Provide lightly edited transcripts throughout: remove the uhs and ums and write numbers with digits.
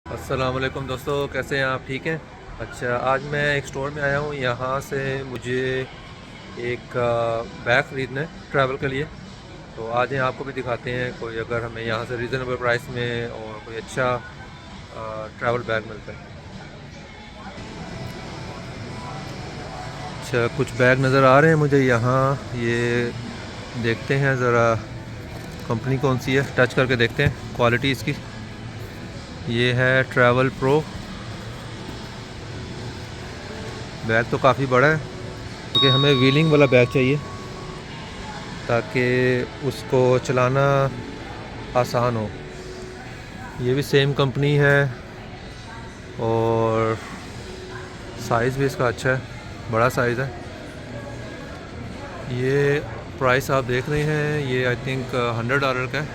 अस्सलाम वालेकुम दोस्तों, कैसे हैं आप? ठीक हैं? अच्छा, आज मैं एक स्टोर में आया हूँ। यहाँ से मुझे एक बैग ख़रीदना है ट्रैवल के लिए। तो आज हैं, आपको भी दिखाते हैं कोई अगर हमें यहाँ से रीज़नेबल प्राइस में और कोई अच्छा ट्रैवल बैग मिलता है। अच्छा, कुछ बैग नज़र आ रहे हैं मुझे यहाँ। ये देखते हैं ज़रा कंपनी कौन सी है, टच करके देखते हैं क्वालिटी इसकी। ये है ट्रैवल प्रो। बैग तो काफ़ी बड़ा है क्योंकि हमें व्हीलिंग वाला बैग चाहिए ताकि उसको चलाना आसान हो। ये भी सेम कंपनी है और साइज़ भी इसका अच्छा है, बड़ा साइज़ है। ये प्राइस आप देख रहे हैं, ये आई थिंक $100 का है,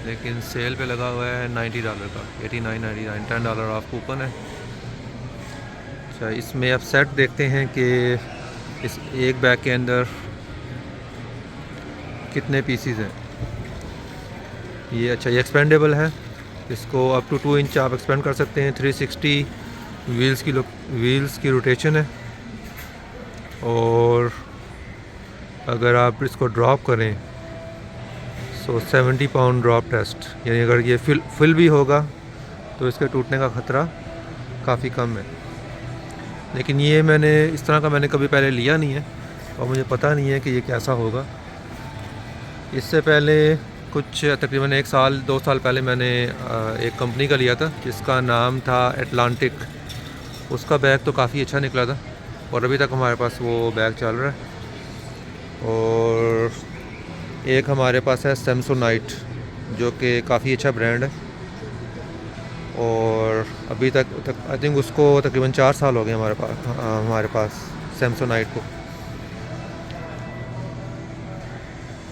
लेकिन सेल पे लगा हुआ है $90 का, 89.99, $10 ऑफ कूपन है। अच्छा, इसमें अब सेट देखते हैं कि इस एक बैग के अंदर कितने पीसीज हैं। ये अच्छा, ये एक्सपेंडेबल है, इसको अप टू 2 इंच आप एक्सपेंड कर सकते हैं। 360 व्हील्स की रोटेशन है और अगर आप इसको ड्रॉप करें सो 70 पाउंड ड्रॉप टेस्ट, यानी अगर ये फिल भी होगा तो इसके टूटने का ख़तरा काफ़ी कम है। लेकिन ये मैंने इस तरह का मैंने कभी पहले लिया नहीं है और मुझे पता नहीं है कि ये कैसा होगा। इससे पहले कुछ तकरीबन 1 साल 2 साल पहले मैंने एक कंपनी का लिया था जिसका नाम था एटलांटिक। उसका बैग तो काफ़ी अच्छा निकला था और अभी तक हमारे पास वो बैग चल रहा है। और एक हमारे पास है सैमसोनाइट, जो कि काफ़ी अच्छा ब्रांड है और अभी तक आई थिंक उसको तकरीबन 4 साल हो गए हमारे पास सैमसोनाइट को।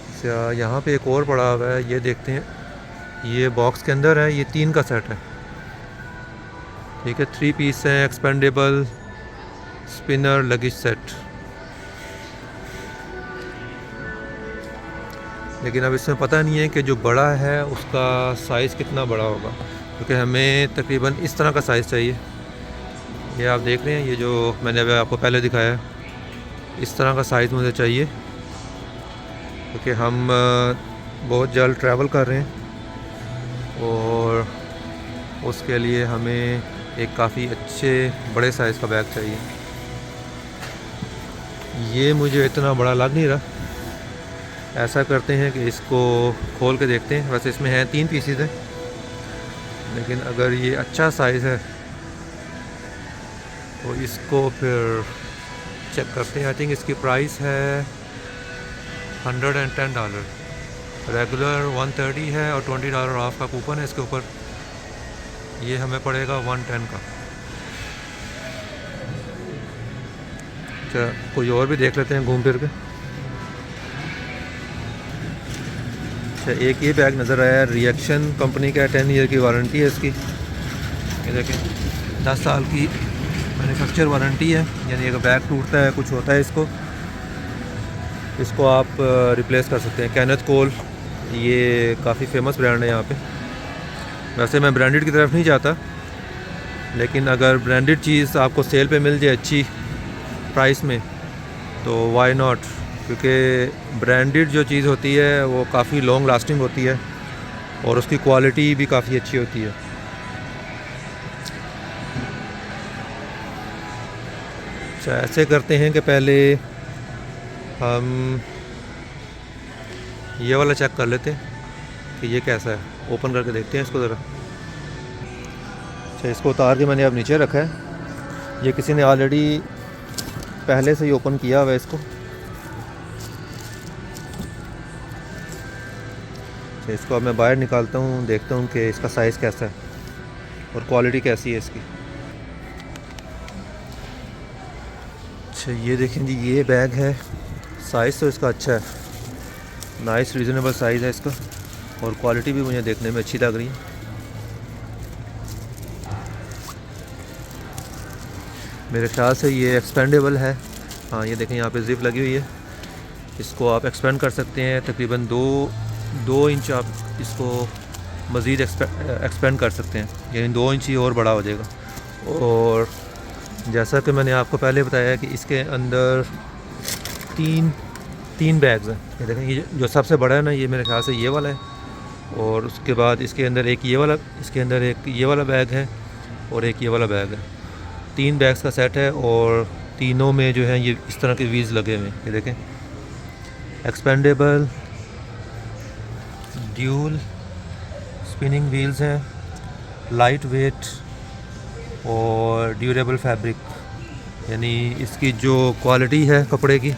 अच्छा, यहाँ पे एक और पड़ा हुआ है, ये देखते हैं। ये बॉक्स के अंदर है, ये 3 का सेट है, ठीक है। 3 पीस है, एक्सपेंडेबल स्पिनर लगेज सेट। लेकिन अब इसमें पता नहीं है कि जो बड़ा है उसका साइज़ कितना बड़ा होगा, क्योंकि हमें तकरीबन इस तरह का साइज़ चाहिए। ये आप देख रहे हैं, ये जो मैंने अभी आपको पहले दिखाया है, इस तरह का साइज़ मुझे चाहिए क्योंकि हम बहुत जल्द ट्रैवल कर रहे हैं और उसके लिए हमें एक काफ़ी अच्छे बड़े साइज़ का बैग चाहिए। ये मुझे इतना बड़ा लग नहीं रहा। ऐसा करते हैं कि इसको खोल के देखते हैं। वैसे इसमें हैं 3 पीसीज हैं, लेकिन अगर ये अच्छा साइज़ है तो इसको फिर चेक करते हैं। आई थिंक इसकी प्राइस है $110, रेगुलर 130 है और $20 ऑफ का कूपन है इसके ऊपर। ये हमें पड़ेगा 110 का। अच्छा, कोई और भी देख लेते हैं घूम फिर के। अच्छा, एक ये बैग नज़र आया, रिएक्शन कंपनी का, 10 ईयर की वारंटी है इसकी। ये देखें, 10 साल की मैन्युफैक्चर वारंटी है, यानी अगर बैग टूटता है, कुछ होता है इसको आप रिप्लेस कर सकते हैं। कैनेथ कोल, ये काफ़ी फेमस ब्रांड है यहाँ पे। वैसे मैं ब्रांडेड की तरफ नहीं जाता, लेकिन अगर ब्रांडेड चीज़ आपको सेल पे मिल जाए अच्छी प्राइस में तो वाई नॉट, क्योंकि ब्रांडेड जो चीज़ होती है वो काफ़ी लॉन्ग लास्टिंग होती है और उसकी क्वालिटी भी काफ़ी अच्छी होती है। अच्छा, ऐसे करते हैं कि पहले हम ये वाला चेक कर लेते हैं कि ये कैसा है। ओपन करके देखते हैं इसको ज़रा। अच्छा, इसको उतार के मैंने अब नीचे रखा है। ये किसी ने ऑलरेडी पहले से ही ओपन किया हुआ है इसको। अच्छा, इसको अब मैं बाहर निकालता हूँ, देखता हूँ कि इसका साइज़ कैसा है और क्वालिटी कैसी है इसकी। अच्छा, ये देखें जी, ये बैग है। साइज़ तो इसका अच्छा है, नाइस रीज़नेबल साइज़ है इसका और क्वालिटी भी मुझे देखने में अच्छी लग रही है। मेरे ख्याल से ये एक्सपेंडेबल है। हाँ, ये देखें, यहाँ पे जिप लगी हुई है, इसको आप एक्सपेंड कर सकते हैं। तकरीबन 2 इंच आप इसको मज़ीद एक्सपेंड कर सकते हैं, यानी 2 इंच ही और बड़ा हो जाएगा। और जैसा कि मैंने आपको पहले बताया कि इसके अंदर तीन बैग्स हैं। ये देखें, ये जो सबसे बड़ा है ना, ये मेरे ख्याल से ये वाला है, और उसके बाद इसके अंदर एक ये वाला, इसके अंदर एक ये वाला बैग है और एक ये वाला बैग है। 3 बैग्स का सेट है और तीनों में जो है ये इस तरह के व्हील्स लगे हुए हैं। ये देखें, एक्सपेंडेबल ड्यूल स्पिनिंग व्हील्स हैं, लाइट वेट और ड्यूरेबल फैब्रिक, यानी इसकी जो क्वालिटी है कपड़े की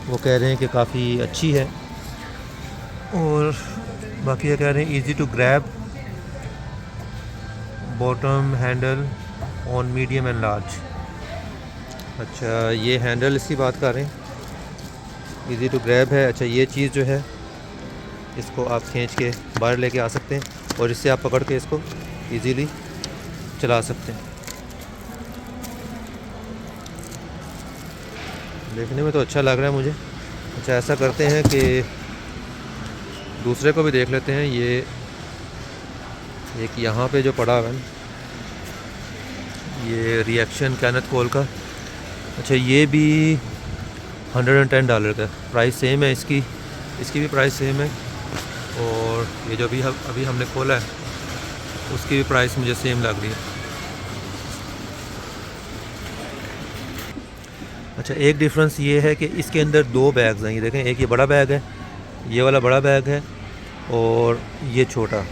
वो कह रहे हैं कि काफ़ी अच्छी है। और बाकी ये कह रहे हैं easy to grab, bottom handle on medium and large. अच्छा, ये हैंडल इसकी बात कर रहे हैं, इजी टू ग्रैब है। अच्छा, ये चीज़ जो है इसको आप खींच के बाहर लेके आ सकते हैं और इससे आप पकड़ के इसको इजीली चला सकते हैं। देखने में तो अच्छा लग रहा है मुझे। अच्छा, ऐसा करते हैं कि दूसरे को भी देख लेते हैं। ये एक यहाँ पे जो पड़ा हुआ है, ये रिएक्शन कैनेथ कोल का। अच्छा, ये भी $110 का, प्राइस सेम है इसकी भी प्राइस सेम है। और ये जो अभी हमने खोला है उसकी भी प्राइस मुझे सेम लग रही है। अच्छा, एक डिफरेंस ये है कि इसके अंदर 2 बैग्स हैं। ये देखें, एक ये बड़ा बैग है, ये वाला बड़ा बैग है, और ये छोटा।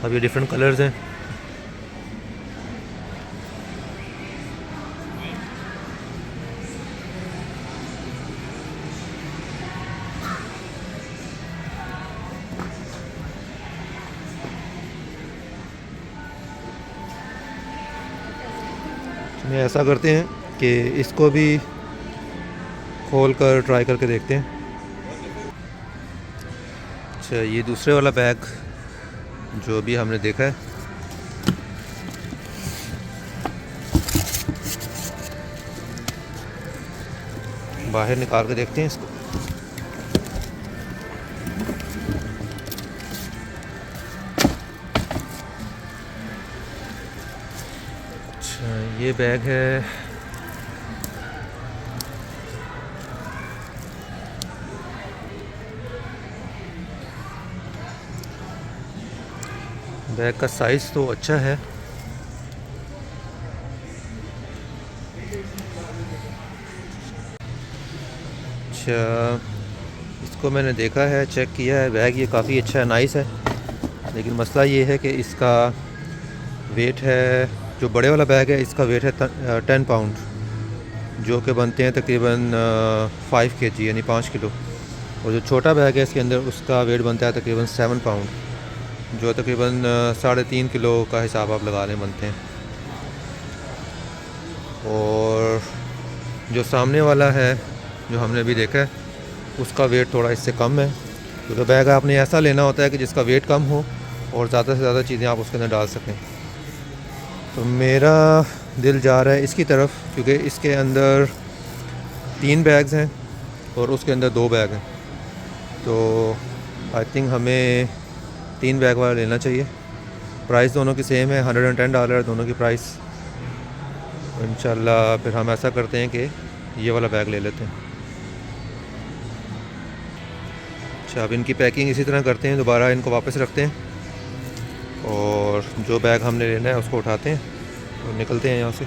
अब ये डिफरेंट कलर्स हैं। ऐसा करते हैं कि इसको भी खोल कर ट्राई करके देखते हैं। अच्छा, ये दूसरे वाला बैग जो भी हमने देखा है, बाहर निकाल के देखते हैं इसको। अच्छा, ये बैग है, बैग का साइज़ तो अच्छा है। अच्छा, इसको मैंने देखा है, चेक किया है, बैग ये काफ़ी अच्छा है, नाइस है। लेकिन मसला ये है कि इसका वेट है, जो बड़े वाला बैग है इसका वेट है 10 पाउंड, जो कि बनते हैं तकरीबन 5 kg, यानी 5 किलो। और जो छोटा बैग है इसके अंदर, उसका वेट बनता है तकरीबन 7 पाउंड, जो तकरीबन 3.5 किलो का हिसाब आप लगा लें बनते हैं। और जो सामने वाला है जो हमने अभी देखा है, उसका वेट थोड़ा इससे कम है, क्योंकि बैग आपने ऐसा लेना होता है कि जिसका वेट कम हो और ज़्यादा से ज़्यादा चीज़ें आप उसके अंदर डाल सकें। तो मेरा दिल जा रहा है इसकी तरफ, क्योंकि इसके अंदर 3 बैग्स हैं और उसके अंदर 2 बैग हैं। तो आई थिंक हमें 3 बैग वाला लेना चाहिए। प्राइस दोनों की सेम है, $110 दोनों की प्राइस। इंशाल्लाह फिर हम ऐसा करते हैं कि ये वाला बैग ले लेते हैं। अच्छा, अब इनकी पैकिंग इसी तरह करते हैं, दोबारा इनको वापस रखते हैं और जो बैग हमने लेना है उसको उठाते हैं और निकलते हैं यहाँ से।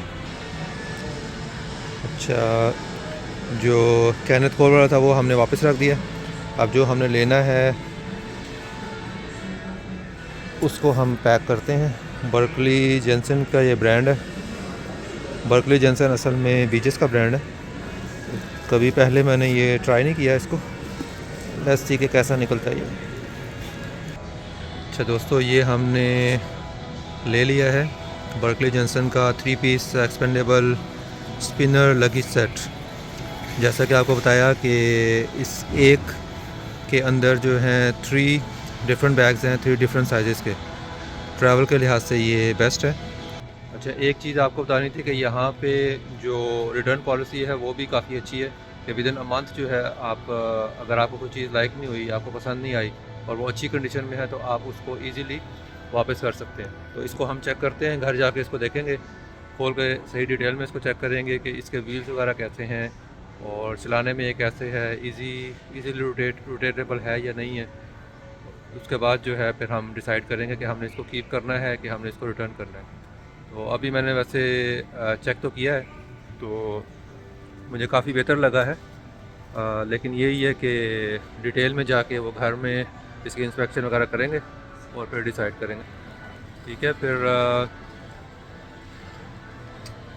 अच्छा, जो कैनेथ कोल वाला था वो हमने वापस रख दिया। अब जो हमने लेना है उसको हम पैक करते हैं। बर्कली जेंसन का ये ब्रांड है। बर्कली जेंसन असल में बीचेस का ब्रांड है। कभी पहले मैंने ये ट्राई नहीं किया इसको, लेट्स सी कि कैसा निकलता है ये। अच्छा दोस्तों, ये हमने ले लिया है बर्कली जेंसन का 3 piece expandable spinner luggage set. जैसा कि आपको बताया कि इस एक के अंदर जो हैं 3 डिफरेंट बैग्स हैं, 3 डिफरेंट साइज़ के। ट्रैवल के लिहाज से ये बेस्ट है। अच्छा, एक चीज़ आपको बतानी थी कि यहाँ पे जो रिटर्न पॉलिसी है वो भी काफ़ी अच्छी है कि विदिन अ मंथ जो है आप, अगर आपको कोई चीज़ लाइक नहीं हुई, आपको पसंद नहीं आई, और वो अच्छी कंडीशन में है तो आप उसको ईज़िली वापस कर सकते हैं। तो इसको हम चेक करते हैं, घर जाके इसको देखेंगे, खोल के सही डिटेल में इसको चेक करेंगे कि इसके व्हील्स वगैरह कैसे हैं और चलाने में ये कैसे है, इजीली रोटेटेबल है या नहीं है। उसके बाद जो है फिर हम डिसाइड करेंगे कि हमने इसको कीप करना है कि हमने इसको रिटर्न करना है। तो अभी मैंने वैसे चेक तो किया है, तो मुझे काफ़ी बेहतर लगा है। लेकिन यही है कि डिटेल में जाके वो घर में इसकी इंस्पेक्शन वगैरह करेंगे और फिर डिसाइड करेंगे। ठीक है, फिर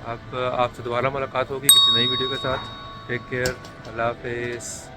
आपसे दोबारा मुलाकात होगी किसी नई वीडियो के साथ। टेक केयर, अल्लाह हाफिज़।